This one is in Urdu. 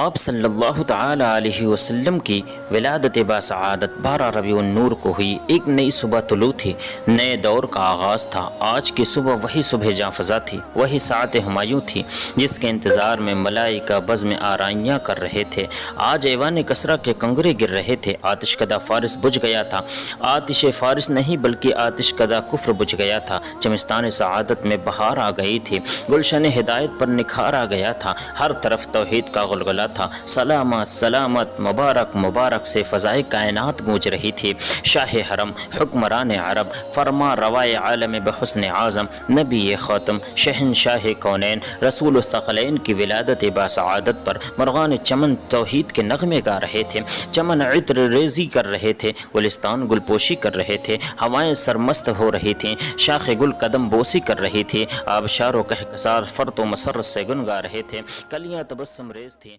آپ صلی اللہ تعالی علیہ وسلم کی ولادت باسعادت 12 ربیع النور کو ہوئی۔ ایک نئی صبح طلوع تھی، نئے دور کا آغاز تھا۔ آج کی صبح وہی صبح جاں فضا تھی، وہی ساعت ہمایوں تھی جس کے انتظار میں ملائکہ بزم آرائیاں کر رہے تھے۔ آج ایوان کسریٰ کے کنگرے گر رہے تھے۔ آتش کدہ فارس بجھ گیا تھا، آتش فارس نہیں بلکہ آتش کدہ کفر بجھ گیا تھا۔ چمستان سعادت میں بہار آ گئی تھی، گلشن ہدایت پر نکھار آ گیا تھا، ہر طرف توحید کا غلغلہ تھا۔ سلامت سلامت مبارک مبارک سے فضائے کائنات گونج رہی تھی۔ شاہ حرم، حکمران عرب، فرما روائے عالم بحسن اعظم، نبی خاتم، شہنشاہ کونین، رسول الثقلین کی ولادت باسعادت پر مرغان چمن توحید کے نغمے گا رہے تھے، چمن عطر ریزی کر رہے تھے، گلستان گل پوشی کر رہے تھے، ہوائیں سرمست ہو رہی تھیں، شاخ گل قدم بوسی کر رہی تھی، آبشار و کہکشار فرت و مسرت سے گنگا رہے تھے، کلیاں تبسم ریز تھیں۔